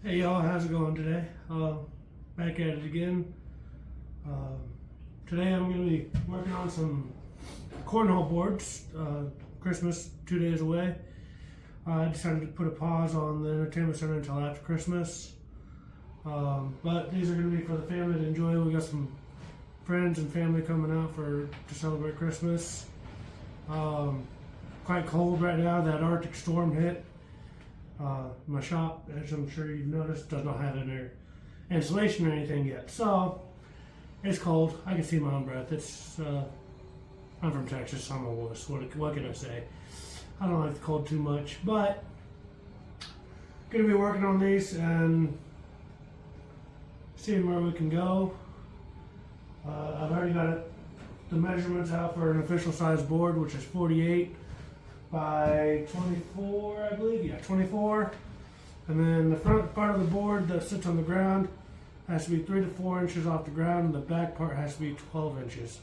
Hey y'all, how's it going today? Back at it again. Today I'm going to be working on some cornhole boards. Christmas 2 days away. I decided to put a pause on the entertainment center until after Christmas. But these are going to be for the family to enjoy. We got some friends and family coming out to celebrate Christmas. Quite cold right now. That Arctic storm hit. My shop, as I'm sure you've noticed, does not have any insulation or anything yet. So it's cold. I can see my own breath. I'm from Texas. I'm a wuss. What can I say? I don't like the cold too much, but gonna be working on these and seeing where we can go. I've already got the measurements out for an official size board, which is 48 by 24, I believe. Yeah, 24. And then the front part of the board that sits on the ground has to be 3 to 4 inches off the ground, and the back part has to be 12 inches,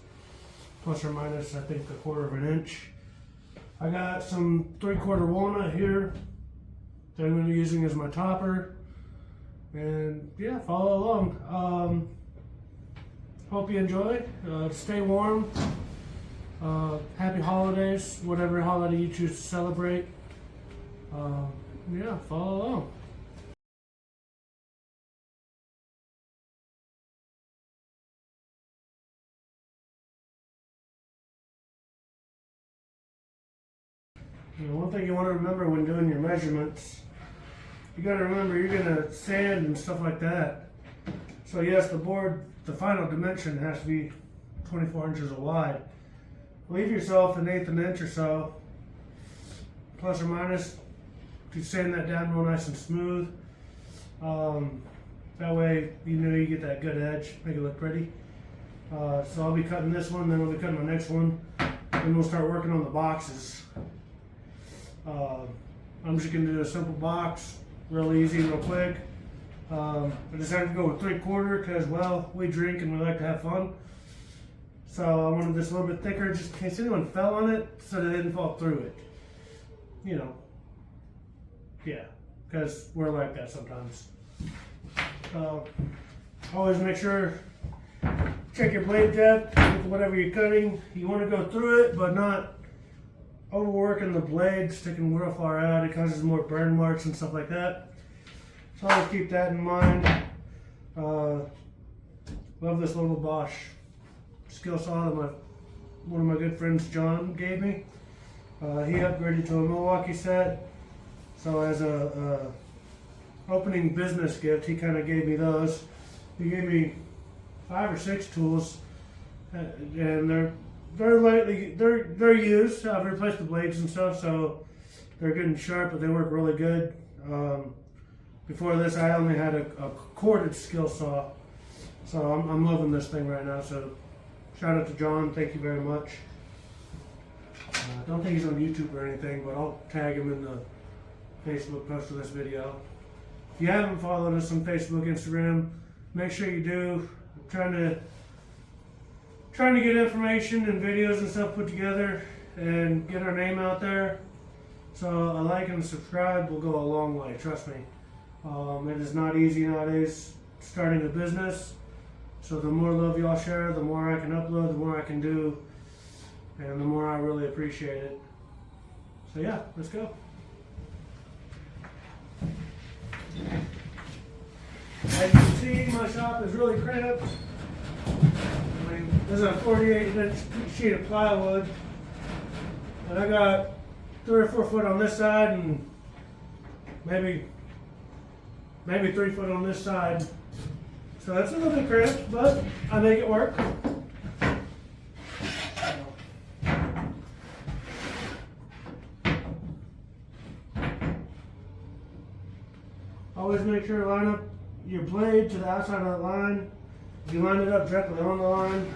plus or minus, I think, a quarter of an inch. I got some 3/4 walnut here that I'm going to be using as my topper. And yeah, follow along. Hope you enjoy. Stay warm. Happy holidays, whatever holiday you choose to celebrate. Yeah, follow along. One thing you want to remember when doing your measurements, you got to remember you're going to sand and stuff like that. So yes, the final dimension has to be 24 inches wide. Leave yourself an eighth of an inch or so, plus or minus, to sand that down real nice and smooth. That way, you get that good edge, make it look pretty. So I'll be cutting this one, then I'll be cutting my next one, and we'll start working on the boxes. I'm just gonna do a simple box, real easy, real quick. I decided to go with 3/4 because, well, we drink and we like to have fun. So I wanted this a little bit thicker just in case anyone fell on it so they didn't fall through it. Yeah, because we're like that sometimes. Always make sure, check your blade depth with whatever you're cutting. You want to go through it, but not overworking the blade, sticking real far out. It causes more burn marks and stuff like that. So always keep that in mind. Love this little Bosch skill saw that one of my good friends, John, gave me. He upgraded to a Milwaukee set. So as a opening business gift, he kind of gave me those. He gave me 5 or 6 tools, and they're very lightly, they're used. I've replaced the blades and stuff, so they're good and sharp, but they work really good. Before this, I only had a corded skill saw, so I'm loving this thing right now. So shout out to John, thank you very much. I don't think he's on YouTube or anything, but I'll tag him in the Facebook post of this video. If you haven't followed us on Facebook, Instagram, make sure you do. I'm trying to get information and videos and stuff put together and get our name out there. So a like and subscribe will go a long way, trust me. It is not easy nowadays starting a business. So the more love y'all share, the more I can upload, the more I can do, and the more I really appreciate it. So yeah, let's go. As you can see, my shop is really cramped. I mean, this is a 48-inch sheet of plywood, and I got 3 or 4 foot on this side, and maybe 3 foot on this side. So that's a little bit cramped, but I make it work. Always make sure to line up your blade to the outside of that line. If you line it up directly on the line,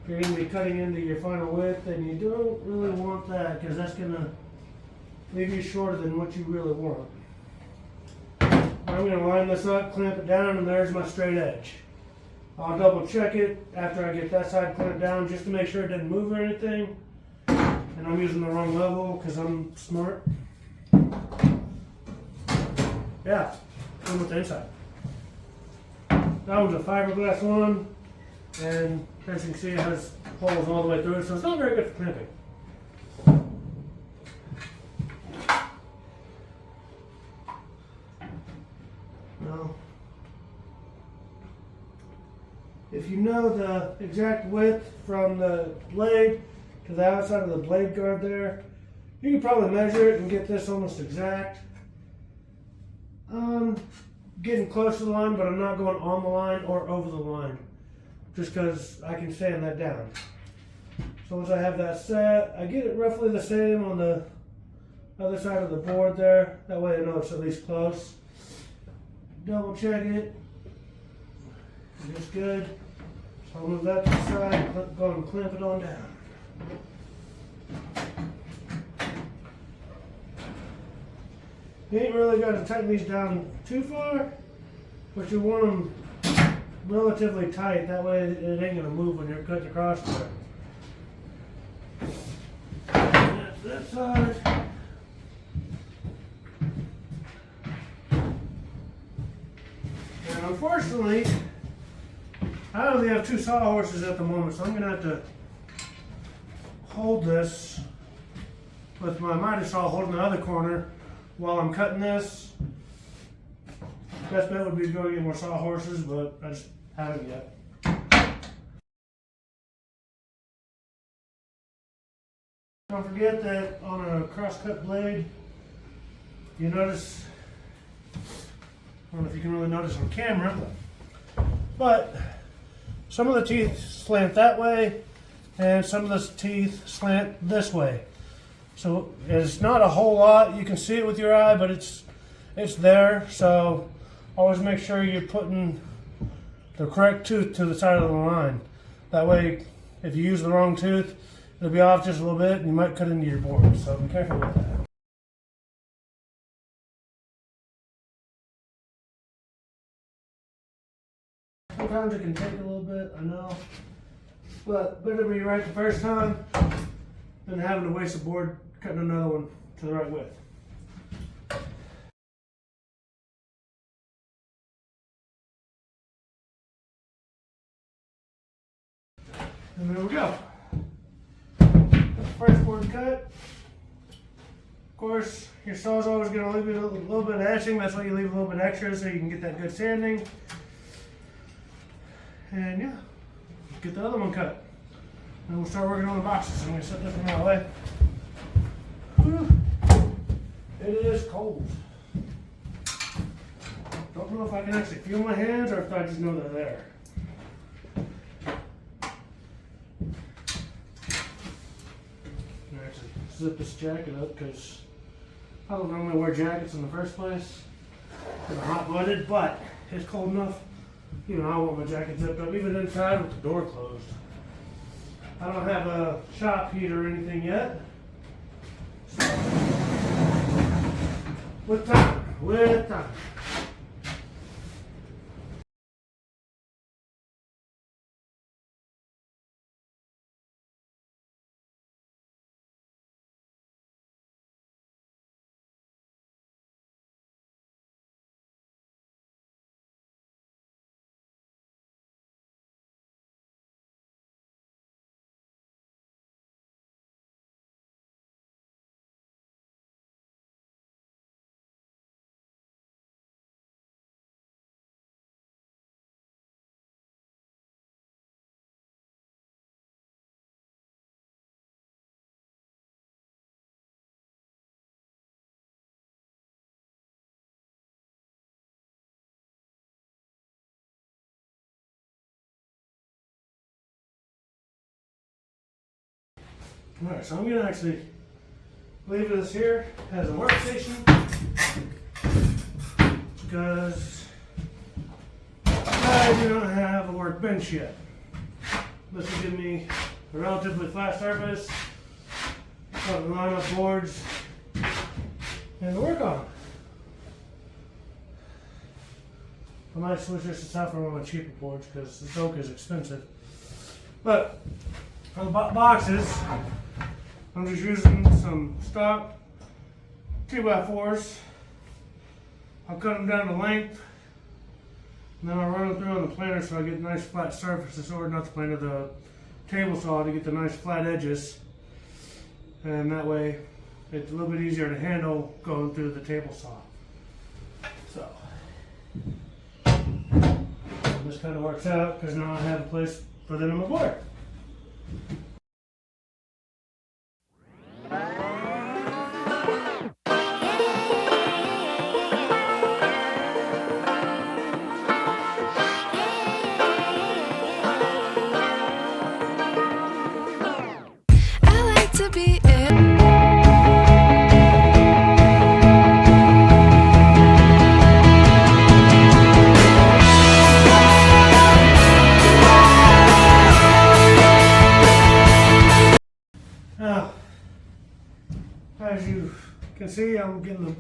you're going to be cutting into your final width, and you don't really want that because that's going to leave you shorter than what you really want. I'm going to line this up, clamp it down, and there's my straight edge. I'll double check it after I get that side clamped down just to make sure it didn't move or anything. And I'm using the wrong level because I'm smart. Yeah, same with the inside. That one's a fiberglass one, and as you can see, it has holes all the way through it, so it's not very good for clamping. Now, if you know the exact width from the blade to the outside of the blade guard there, you can probably measure it and get this almost exact. Getting close to the line, but I'm not going on the line or over the line, just because I can sand that down. So once I have that set, I get it roughly the same on the other side of the board there. That way I know it's at least close. Double check it. It's good. So I'll move that to the side, go and clamp it on down. You ain't really got to tighten these down too far, but you want them relatively tight. That way it ain't going to move when you're cutting across there. That's that side. And unfortunately, I only have 2 sawhorses at the moment, so I'm going to have to hold this with my miter saw holding the other corner while I'm cutting this. Best bet would be to go get more sawhorses, but I just haven't yet. Don't forget that on a cross-cut blade, you notice, I don't know if you can really notice on camera, but some of the teeth slant that way and some of the teeth slant this way. So it's not a whole lot. You can see it with your eye, but it's there. So always make sure you're putting the correct tooth to the side of the line. That way, if you use the wrong tooth, it'll be off just a little bit and you might cut into your board. So be careful with that. Sometimes it can take a little bit, I know, but better be right the first time than having to waste a board cutting another one to the right width. And there we go. First board cut. Of course, your saw's always going to leave a little bit of etching. That's why you leave a little bit extra so you can get that good sanding. And yeah, get the other one cut. And we'll start working on the boxes. I'm going to set this one out of the way. Whew. It is cold. Don't know if I can actually feel my hands or if I just know they're there. I'm going to actually zip this jacket up because I don't normally wear jackets in the first place. I'm hot-blooded, but it's cold enough. You know, I want my jacket zipped up, even inside with the door closed. I don't have a shop heat or anything yet. So, with time. Alright, so I'm going to actually leave this here as a workstation because I do not have a workbench yet. This will give me a relatively flat surface, something to line up boards, and to work on. I might switch this to stuff from one of my cheaper boards because this oak is expensive. But for the boxes, I'm just using some stock 2x4s. I'll cut them down to length, and then I'll run them through on the planer so I get nice flat surfaces, or not the planer, the table saw, to get the nice flat edges. And that way it's a little bit easier to handle going through the table saw. So this kind of works out because now I have a place for them on my board. Now, as you can see, I'm getting the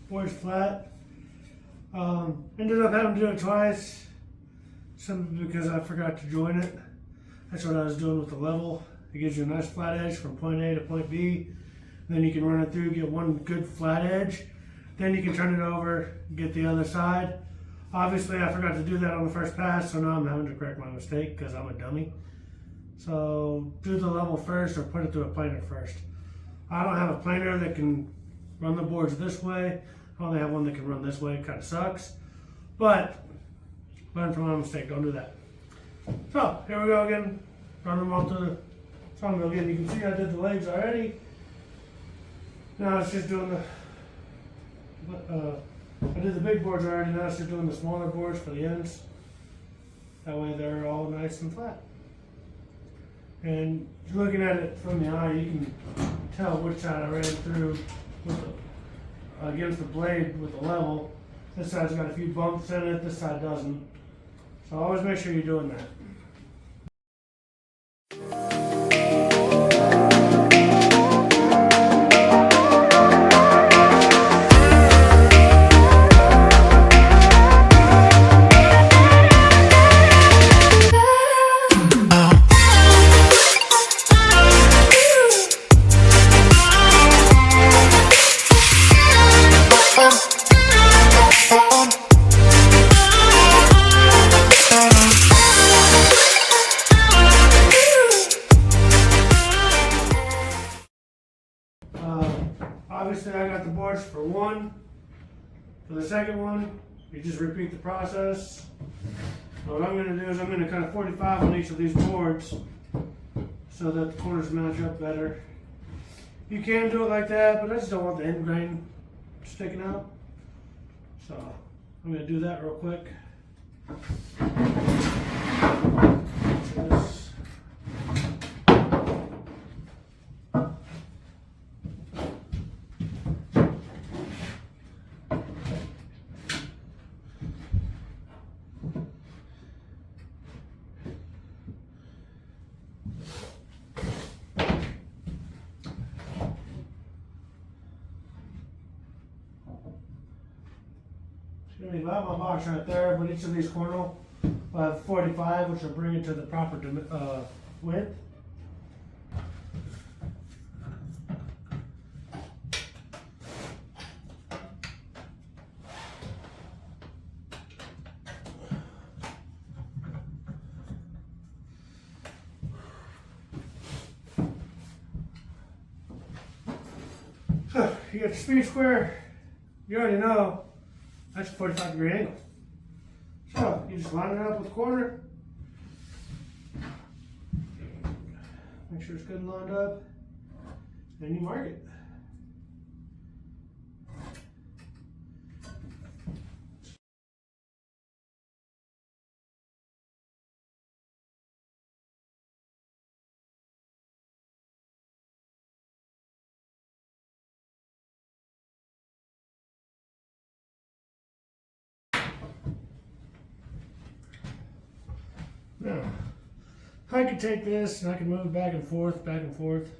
boards flat. Ended up having to do it twice, simply because I forgot to join it. That's what I was doing with the level. It gives you a nice flat edge from point A to point B. Then you can run it through, get one good flat edge. Then you can turn it over, get the other side. Obviously, I forgot to do that on the first pass, so now I'm having to correct my mistake because I'm a dummy. So do the level first or put it through a planer first. I don't have a planer that can run the boards this way. I only have one that can run this way. It kind of sucks. But learn from my mistake. Don't do that. So here we go again. Run them all through the sawmill again. You can see I did the legs already. Now it's just doing the, I did the big boards already. Now it's just doing the smaller boards for the ends. That way they're all nice and flat. And looking at it from the eye, you can tell which side I ran through with against the blade with the level. This side's got a few bumps in it, this side doesn't. So always make sure you're doing that. Obviously I got the boards for one. For the second one, you just repeat the process. What I'm going to do is I'm going to cut a 45 on each of these boards so that the corners match up better. You can do it like that, but I just don't want the end grain sticking out. So I'm going to do that real quick. It's going to be about my box right there, but each of these cornhole will have 45, which will bring it to the proper width. So you got the speed square, you already know that's a 45-degree angle. So you just line it up with the corner. Make sure it's good and lined up. Then you mark it. Now, I could take this and I can move it back and forth, back and forth.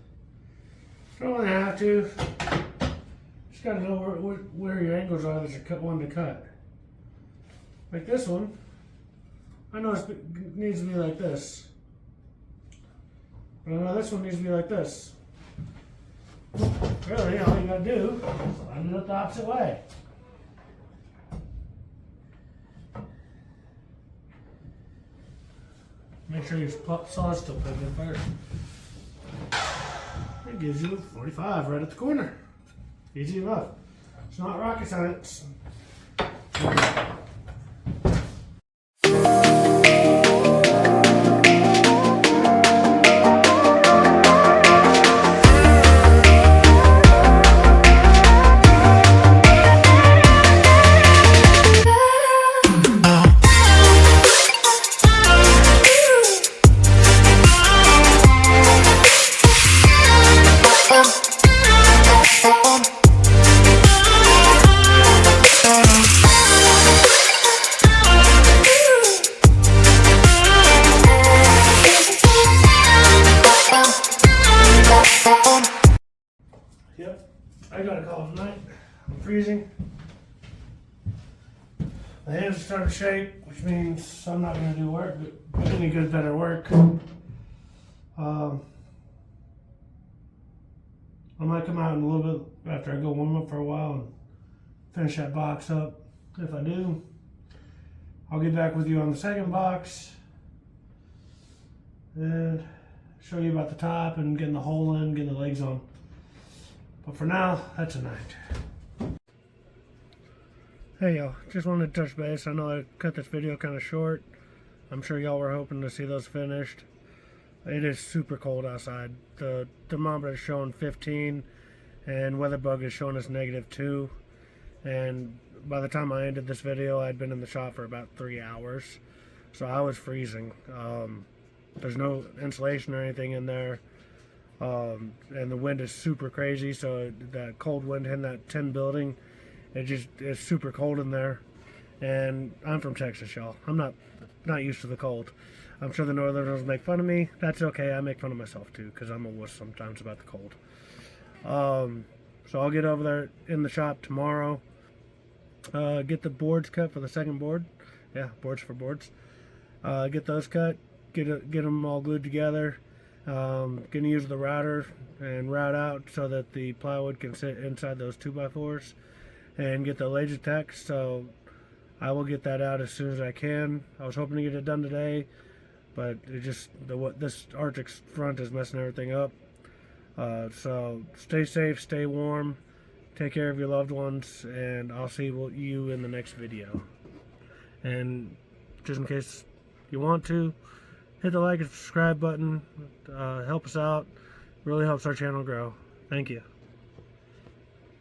Don't really have to. Just gotta know where your angles are that you're wanting to cut. Like this one, I know it needs to be like this. But I know this one needs to be like this. Really, all you gotta do is line it up the opposite way. Make sure your saw is still plugged in first. It gives you 45 right at the corner. Easy enough. It's not rocket science. Yep, I got a call tonight. I'm freezing. My hands are starting to shake, which means I'm not going to do work, but any good better work. I might come out in a little bit after I go warm up for a while and finish that box up. If I do, I'll get back with you on the second box and show you about the top and getting the hole in, getting the legs on. But for now, that's a night. Hey y'all, just wanted to touch base. I know I cut this video kind of short. I'm sure y'all were hoping to see those finished. It is super cold outside. The thermometer is showing 15 and WeatherBug is showing us -2. And by the time I ended this video, I'd been in the shop for about 3 hours. So I was freezing. There's no insulation or anything in there. And the wind is super crazy, so that cold wind hitting that tin building, it's super cold in there. And I'm from Texas, y'all. I'm not used to the cold. I'm sure the Northerners make fun of me. That's okay. I make fun of myself too, because I'm a wuss sometimes about the cold. So I'll get over there in the shop tomorrow. Get the boards cut for the second board. Yeah, boards for boards. Get those cut. Get them all glued together. Gonna use the router and route out so that the plywood can sit inside those 2x4s, and get the Lasertech. So I will get that out as soon as I can. I was hoping to get it done today, but this Arctic front is messing everything up. So stay safe, stay warm, take care of your loved ones, and I'll see you in the next video. And just in case you want to, hit the like and subscribe button. Help us out. Really helps our channel grow. Thank you.